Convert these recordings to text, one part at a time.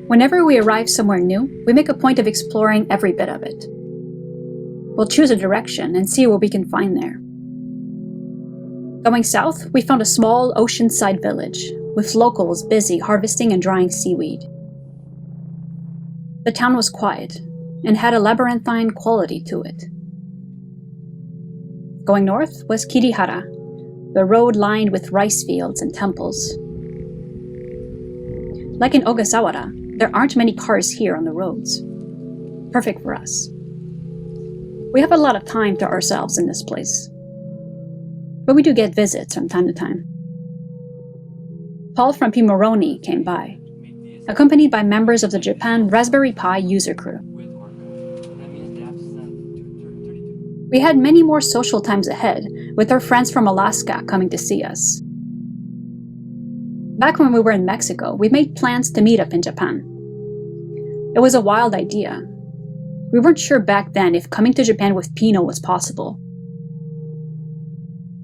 Whenever we arrive somewhere new, we make a point of exploring every bit of it. We'll choose a direction and see what we can find there. Going south, we found a small oceanside village, with locals busy harvesting and drying seaweed. The town was quiet, and had a labyrinthine quality to it. Going north was Kirihara, the road lined with rice fields and temples. Like in Ogasawara, there aren't many cars here on the roads. Perfect for us. We have a lot of time to ourselves in this place. But we do get visits from time to time. Paul from Pimoroni came by, accompanied by members of the Japan Raspberry Pi user crew. We had many more social times ahead, with our friends from Alaska coming to see us. Back when we were in Mexico, we made plans to meet up in Japan. It was a wild idea. We weren't sure back then if coming to Japan with Pino was possible.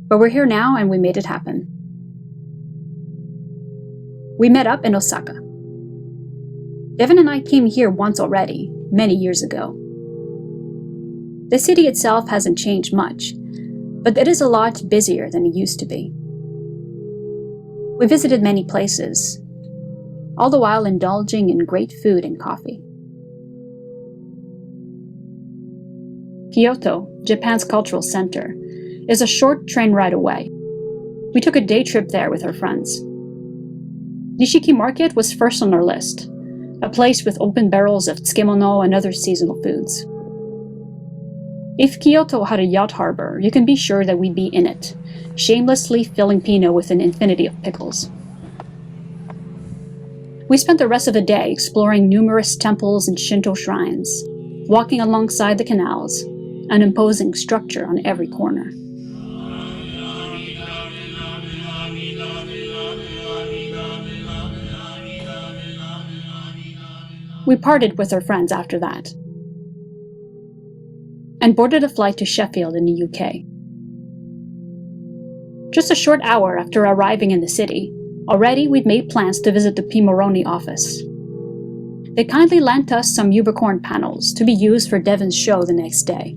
But we're here now and we made it happen. We met up in Osaka. Devine and I came here once already, many years ago. The city itself hasn't changed much, but it is a lot busier than it used to be. We visited many places, all the while indulging in great food and coffee. Kyoto, Japan's cultural center, is a short train ride away. We took a day trip there with our friends. Nishiki Market was first on our list, a place with open barrels of tsukemono and other seasonal foods. If Kyoto had a yacht harbor, you can be sure that we'd be in it, shamelessly filling Pino with an infinity of pickles. We spent the rest of the day exploring numerous temples and Shinto shrines, walking alongside the canals, an imposing structure on every corner. We parted with our friends after that, and boarded a flight to Sheffield in the UK. Just a short hour after arriving in the city, already we'd made plans to visit the Pimoroni office. They kindly lent us some unicorn panels to be used for Devine's show the next day.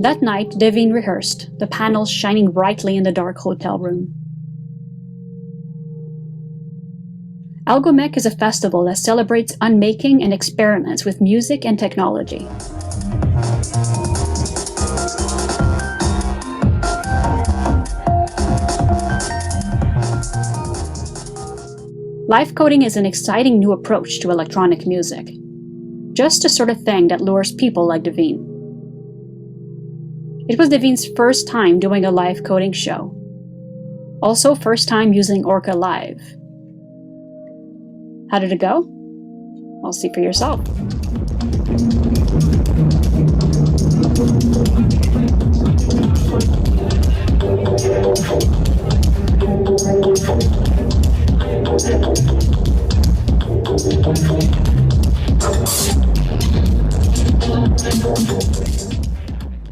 That night, Devine rehearsed, the panels shining brightly in the dark hotel room. Algomech is a festival that celebrates unmaking and experiments with music and technology. Live coding is an exciting new approach to electronic music. Just the sort of thing that lures people like Devine. It was Devine's first time doing a live coding show. Also first time using ORCA Live. How did it go? Well, see for yourself.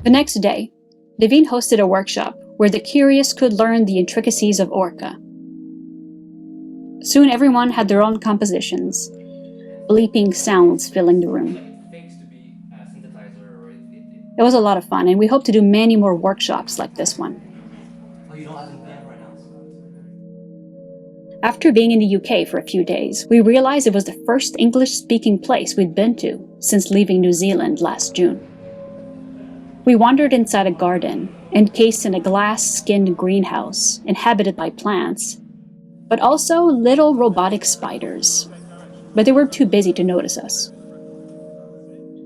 The next day, Devine hosted a workshop where the curious could learn the intricacies of ORCA. Soon everyone had their own compositions, bleeping sounds filling the room. It was a lot of fun, and we hope to do many more workshops like this one. After being in the UK for a few days, we realized it was the first English-speaking place we'd been to since leaving New Zealand last June. We wandered inside a garden, encased in a glass-skinned greenhouse, inhabited by plants, but also little robotic spiders. But they were too busy to notice us.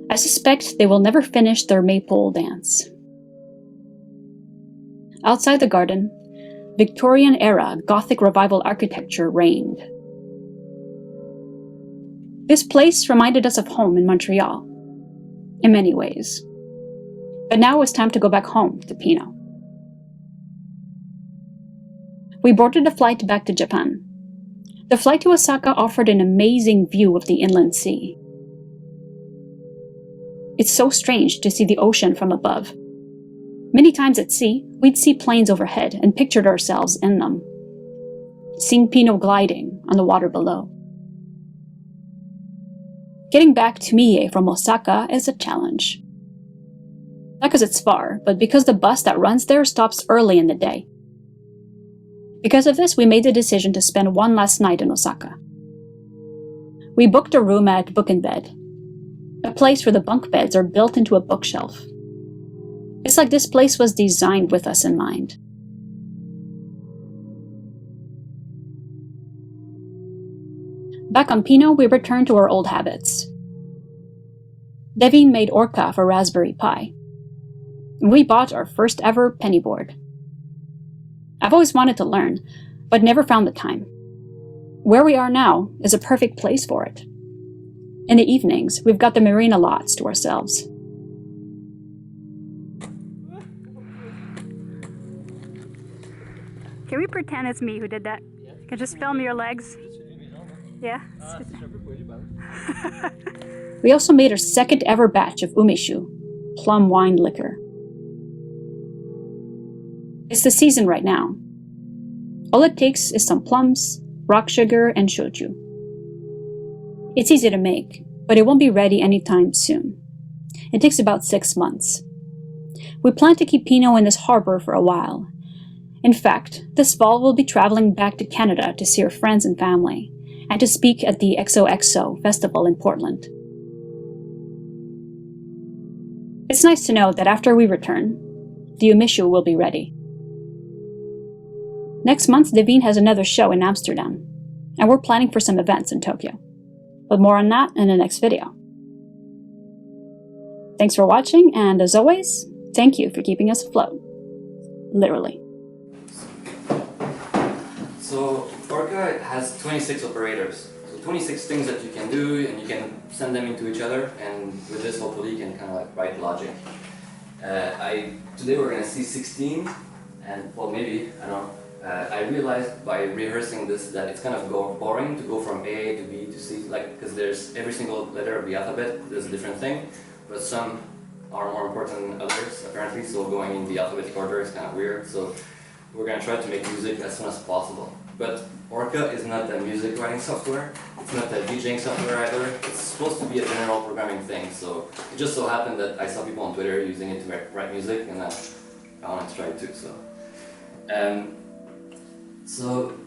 I suspect they will never finish their maypole dance. Outside the garden, Victorian-era Gothic Revival architecture reigned. This place reminded us of home in Montreal, in many ways. But now it was time to go back home to Pino. We boarded a flight back to Japan. The flight to Osaka offered an amazing view of the inland sea. It's so strange to see the ocean from above. Many times at sea, we'd see planes overhead and pictured ourselves in them, seeing Pino gliding on the water below. Getting back to Mie from Osaka is a challenge. Not because it's far, but because the bus that runs there stops early in the day. Because of this, we made the decision to spend one last night in Osaka. We booked a room at Book in Bed, a place where the bunk beds are built into a bookshelf. It's like this place was designed with us in mind. Back on Pino, we returned to our old habits. Devine made ORCA for Raspberry Pi. We bought our first ever penny board. I've always wanted to learn, but never found the time. Where we are now is a perfect place for it. In the evenings, we've got the marina lots to ourselves. Can we pretend it's me who did that? Can you just film your legs? Yeah. We also made our second ever batch of umeshu, plum wine liquor. It's the season right now. All it takes is some plums, rock sugar, and shochu. It's easy to make, but it won't be ready anytime soon. It takes about 6 months. We plan to keep Pino in this harbor for a while. In fact, this fall we'll be traveling back to Canada to see our friends and family, and to speak at the XOXO festival in Portland. It's nice to know that after we return, the umeshu will be ready. Next month, Devine has another show in Amsterdam, and we're planning for some events in Tokyo. But more on that in the next video. Thanks for watching, and as always, thank you for keeping us afloat. Literally. So ORCA has 26 operators. So 26 things that you can do, and you can send them into each other, and with this hopefully you can kind of like write logic. Today we're going to see 16, and well maybe, I don't know. I realized by rehearsing this that it's kind of boring to go from A to B to C, like, because there's every single letter of the alphabet, there's a different thing, but some are more important than others apparently, so going in the alphabetic order is kind of weird, so we're going to try to make music as soon as possible. But ORCA is not a music writing software, it's not a DJing software either, it's supposed to be a general programming thing, so it just so happened that I saw people on Twitter using it to write music, and I wanted to try it too, so. So,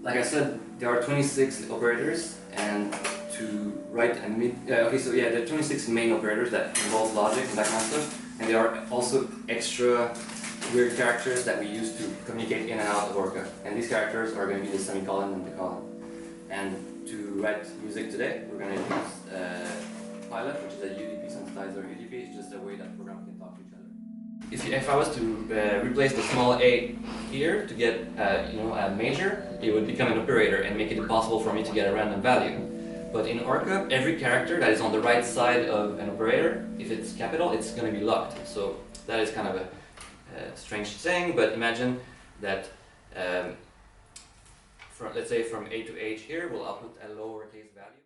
like I said, there are 26 operators, and to write a there are 26 main operators that involve logic and that kind of stuff, and there are also extra weird characters that we use to communicate in and out of ORCA, and these characters are going to be the semicolon and the colon. And to write music today, we're going to use Pilot, which is a UDP synthesizer. UDP is just a way that programs can talk to each other. If I was to replace the small a here to get a major, it would become an operator and make it impossible for me to get a random value. But in ORCA, every character that is on the right side of an operator, if it's capital, it's going to be locked. So that is kind of a strange thing, but imagine that let's say from A to H here, we'll output a lowercase value.